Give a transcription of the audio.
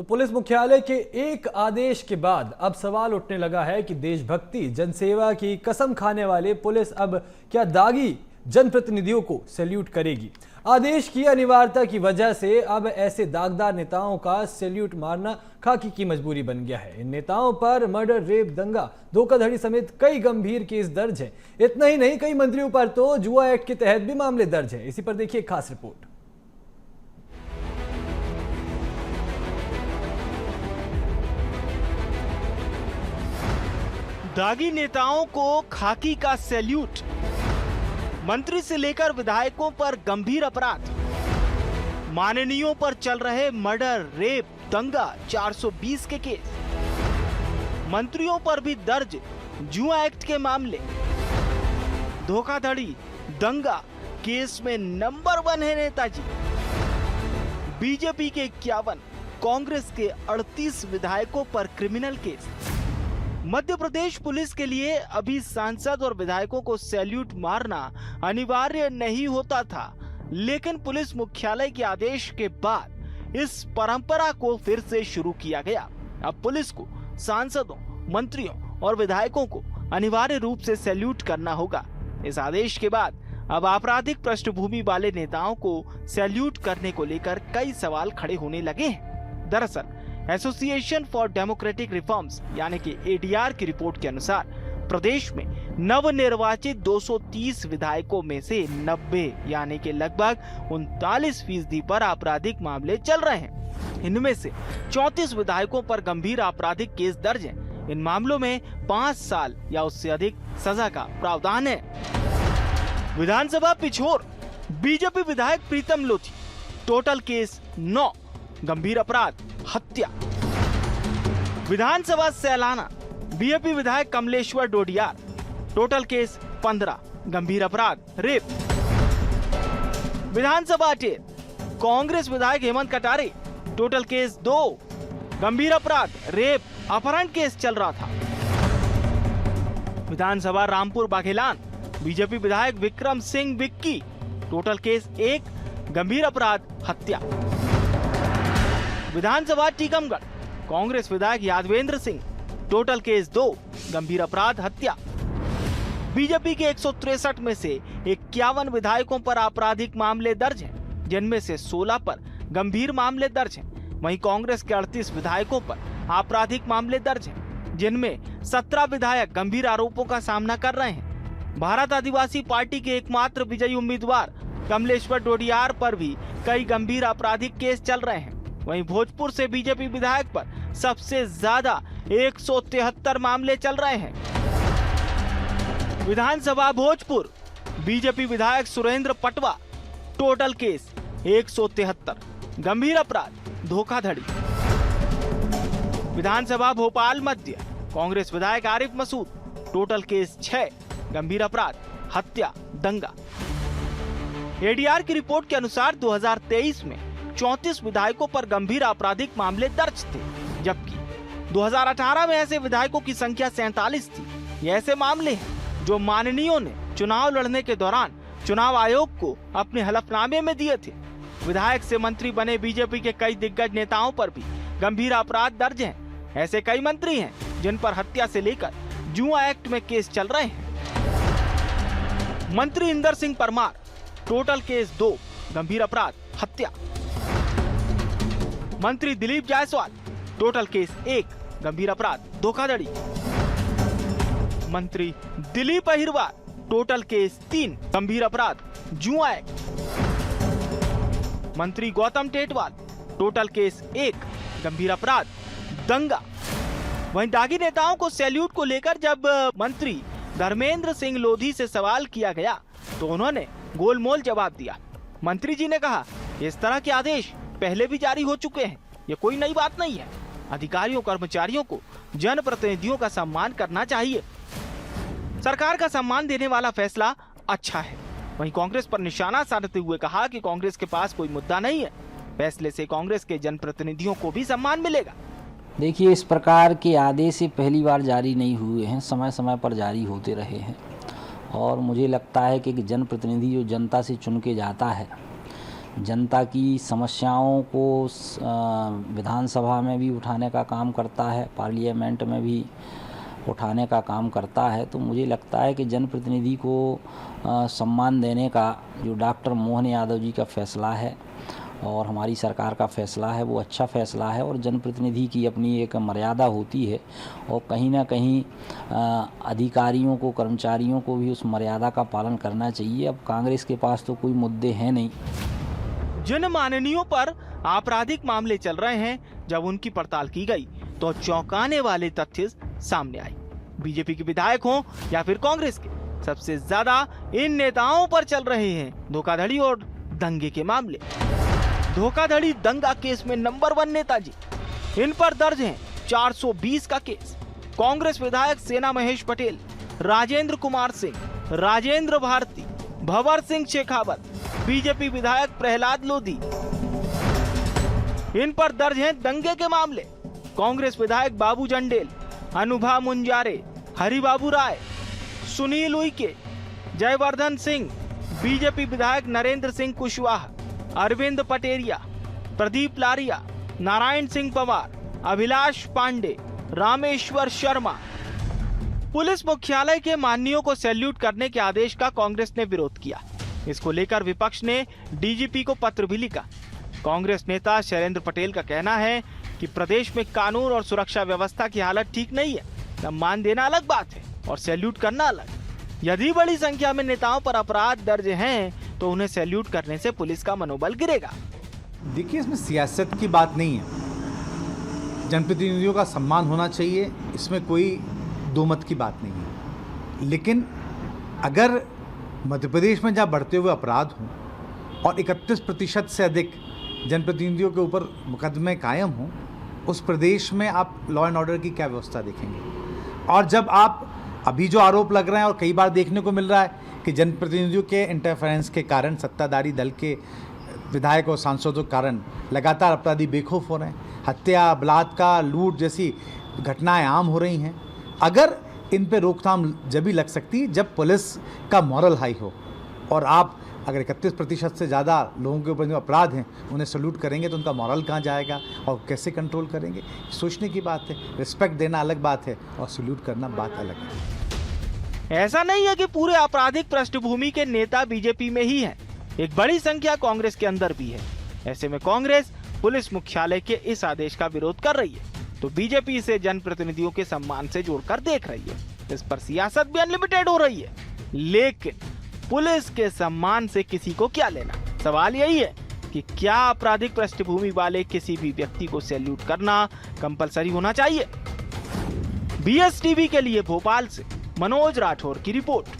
तो पुलिस मुख्यालय के एक आदेश के बाद अब सवाल उठने लगा है कि देशभक्ति जनसेवा की कसम खाने वाले पुलिस अब क्या दागी जनप्रतिनिधियों को सैल्यूट करेगी। आदेश की अनिवार्यता की वजह से अब ऐसे दागदार नेताओं का सैल्यूट मारना खाकी की मजबूरी बन गया है। इन नेताओं पर मर्डर, रेप, दंगा, धोखाधड़ी समेत कई गंभीर केस दर्ज हैं। इतना ही नहीं, कई मंत्रियों पर तो जुआ एक्ट के तहत भी मामले दर्ज हैं। इसी पर देखिए खास रिपोर्ट। दागी नेताओं को खाकी का सैल्यूट। मंत्री से लेकर विधायकों पर गंभीर अपराध। माननीयों पर चल रहे मर्डर, रेप, दंगा, 420 के केस। मंत्रियों पर भी दर्ज जुआ एक्ट के मामले। धोखाधड़ी, दंगा केस में नंबर 1 है नेताजी। बीजेपी के 51, कांग्रेस के 38 विधायकों पर criminal case. Madhya Pradesh police के लिए अभी सांसद और विधायकों को सैल्यूट मारना अनिवार्य नहीं होता था, लेकिन पुलिस मुख्यालय के आदेश के बाद इस परंपरा को फिर से शुरू किया गया। अब पुलिस को सांसदों, मंत्रियों और विधायकों को अनिवार्य रूप से सैल्यूट करना होगा। इस आदेश के बाद अब आपराधिक पृष्ठभूमि वाले नेताओं को सैल्यूट करने को लेकर कई सवाल खड़े होने लगे हैं। दरअसल एसोसिएशन फॉर डेमोक्रेटिक रिफॉर्म्स यानी कि एडीआर की रिपोर्ट के अनुसार प्रदेश में नवनिर्वाचित 230 विधायकों में से 90 यानी कि लगभग 39% पर आपराधिक मामले चल रहे हैं। इनमें से 34 विधायकों पर गंभीर आपराधिक केस दर्ज हैं। इन मामलों में 5 साल या उससे अधिक सजा का प्रावधान है। विधानसभा पिछोर, बीजेपी विधायक प्रीतम लोधी, टोटल केस 9, गंभीर अपराध हत्या। विधानसभा सैलाना, बीजेपी विधायक कमलेश्वर डोडियार, टोटल केस 15, गंभीर अपराध रेप। विधानसभा अटेर, कांग्रेस विधायक हेमंत कटारे, टोटल केस 2, गंभीर अपराध रेप, अपहरण केस चल रहा था। विधानसभा रामपुर बाघेलान, बीजेपी विधायक विक्रम सिंह विक्की, टोटल केस 1, गंभीर अपराध हत्या। विधानसभा टीकमगढ़, कांग्रेस विधायक यादवेंद्र सिंह, टोटल केस 2, गंभीर अपराध हत्या। बीजेपी के 163 में से 51 विधायकों पर आपराधिक मामले दर्ज हैं, जिनमें से 16 पर गंभीर मामले दर्ज हैं। वहीं कांग्रेस के 38 विधायकों पर आपराधिक मामले दर्ज हैं, जिनमें 17 विधायक गंभीर आरोपों का सामना कर रहे हैं। भारत आदिवासी पार्टी के एकमात्र विजयी उम्मीदवार कमलेश्वर डोडियार पर भी कई गंभीर आपराधिक केस चल रहे हैं। वहीं भोजपुर से बीजेपी विधायक पर सबसे ज्यादा 173 मामले चल रहे हैं। विधानसभा भोजपुर, बीजेपी विधायक सुरेंद्र पटवा, टोटल केस 173, गंभीर अपराध धोखाधड़ी। विधानसभा भोपाल मध्य, कांग्रेस विधायक आरिफ मसूद, टोटल केस 6, गंभीर अपराध हत्या, दंगा। एडीआर की रिपोर्ट के अनुसार 2023 में 34 विधायकों पर गंभीर आपराधिक मामले दर्ज थे, जबकि 2018 में ऐसे विधायकों की संख्या 47 थी। ये ऐसे मामले हैं जो माननीयों ने चुनाव लड़ने के दौरान चुनाव आयोग को अपने हलफनामे में दिए थे। विधायक से मंत्री बने बीजेपी के कई दिग्गज नेताओं पर भी गंभीर अपराध दर्ज हैं। ऐसे कई मंत्री हैं जिन पर हत्या से लेकर जुआ एक्ट में केस चल रहे हैं। मंत्री इंदर सिंह परमार, टोटल केस 2, गंभीर अपराध हत्या। मंत्री दिलीप जायसवाल, टोटल केस 1, गंभीर अपराध धोखाधड़ी। मंत्री दिलीप अहिरवार, टोटल केस 3, गंभीर अपराध जुआ एक्ट। मंत्री गौतम टेटवाल, टोटल केस 1, गंभीर अपराध दंगा। वहीं दागी नेताओं को सैल्यूट को लेकर जब मंत्री धर्मेंद्र सिंह लोधी से सवाल किया गया तो उन्होंने गोलमोल जवाब दिया। मंत्री जी ने कहा, इस तरह के आदेश पहले भी जारी हो चुके हैं, ये कोई नई बात नहीं है। अधिकारियों कर्मचारियों को जनप्रतिनिधियों का सम्मान करना चाहिए। सरकार का सम्मान देने वाला फैसला अच्छा है। वहीं कांग्रेस पर निशाना साधते हुए कहा कि कांग्रेस के पास कोई मुद्दा नहीं है, फैसले से कांग्रेस के जनप्रतिनिधियों को भी सम्मान मिलेगा। देखिए, इस प्रकार के आदेश पहली बार जारी नहीं हुए हैं, समय समय पर जारी होते रहे हैं। और मुझे लगता है कि जनप्रतिनिधि जो जनता से चुन के जाता है जनता की समस्याओं को विधानसभा में भी उठाने का काम करता है, पार्लियामेंट में भी उठाने का काम करता है। तो मुझे लगता है कि जनप्रतिनिधि को सम्मान देने का जो डॉक्टर मोहन यादव जी का फैसला है और हमारी सरकार का फैसला है वो अच्छा फैसला है। और जनप्रतिनिधि की अपनी एक मर्यादा होती है और कहीं ना कहीं अधिकारियों को, कर्मचारियों को भी उस मर्यादा का पालन करना चाहिए। अब कांग्रेस के पास तो कोई मुद्दे हैं नहीं। जिन माननीयों पर आपराधिक मामले चल रहे हैं, जब उनकी पड़ताल की गई तो चौंकाने वाले तथ्य सामने आए। बीजेपी के विधायक हों या फिर कांग्रेस के, सबसे ज्यादा इन नेताओं पर चल रहे हैं धोखाधड़ी और दंगे के मामले। धोखाधड़ी दंगा केस में नंबर 1 नेताजी, इन पर दर्ज है 420 का केस। कांग्रेस विधायक सेना महेश पटेल, राजेंद्र कुमार सिंह, राजेंद्र भारती, भंवर सिंह शेखावत, बीजेपी विधायक प्रहलाद लोधी, इन पर दर्ज हैं दंगे के मामले। कांग्रेस विधायक बाबू जंडेल, अनुभा मुंजारे, हरिबाबू राय, सुनील उइके, जयवर्धन सिंह, बीजेपी विधायक नरेंद्र सिंह कुशवाहा, अरविंद पटेरिया, प्रदीप लारिया, नारायण सिंह पवार, अभिलाष पांडे, रामेश्वर शर्मा। पुलिस मुख्यालय के माननीयों को सैल्यूट करने के आदेश का कांग्रेस ने विरोध किया। इसको लेकर विपक्ष ने डीजीपी को पत्र भी लिखा। कांग्रेस नेता शैलेंद्र पटेल का कहना है कि प्रदेश में कानून और सुरक्षा व्यवस्था की हालत ठीक नहीं है। सम्मान देना अलग बात है और सैल्यूट करना अलग। यदि बड़ी संख्या में नेताओं पर अपराध दर्ज हैं तो उन्हें सैल्यूट करने से पुलिस का मनोबल गिरेगा। देखिए, इसमें सियासत की बात नहीं है। जनप्रतिनिधियों का सम्मान होना चाहिए, इसमें कोई दो मत की बात नहीं है। लेकिन अगर मध्य प्रदेश में जहाँ बढ़ते हुए अपराध हों और 31% से अधिक जनप्रतिनिधियों के ऊपर मुकदमे कायम हों, उस प्रदेश में आप लॉ एंड ऑर्डर की क्या व्यवस्था देखेंगे? और जब आप अभी जो आरोप लग रहे हैं और कई बार देखने को मिल रहा है कि जनप्रतिनिधियों के इंटरफेरेंस के कारण, सत्ताधारी दल के विधायक और सांसदों के कारण लगातार अपराधी बेखौफ हो रहे हैं, हत्या, बलात्कार, लूट जैसी घटनाएं आम हो रही हैं। अगर इन पे रोकथाम जब भी लग सकती है जब पुलिस का मॉरल हाई हो। और आप अगर 31% से ज़्यादा लोगों के ऊपर जो अपराध हैं उन्हें सल्यूट करेंगे तो उनका मॉरल कहाँ जाएगा और कैसे कंट्रोल करेंगे? सोचने की बात है। रिस्पेक्ट देना अलग बात है और सल्यूट करना बात अलग है। ऐसा नहीं है कि पूरे आपराधिक पृष्ठभूमि के नेता बीजेपी में ही हैं। एक बड़ी संख्या कांग्रेस के अंदर भी है। ऐसे में कांग्रेस पुलिस मुख्यालय के इस आदेश का विरोध कर रही है तो बीजेपी इसे जनप्रतिनिधियों के सम्मान से जोड़कर देख रही है। इस पर सियासत भी अनलिमिटेड हो रही है। लेकिन पुलिस के सम्मान से किसी को क्या लेना? सवाल यही है कि क्या आपराधिक पृष्ठभूमि वाले किसी भी व्यक्ति को सैल्यूट करना कंपलसरी होना चाहिए? BSTV के लिए भोपाल से मनोज राठौर की रिपोर्ट।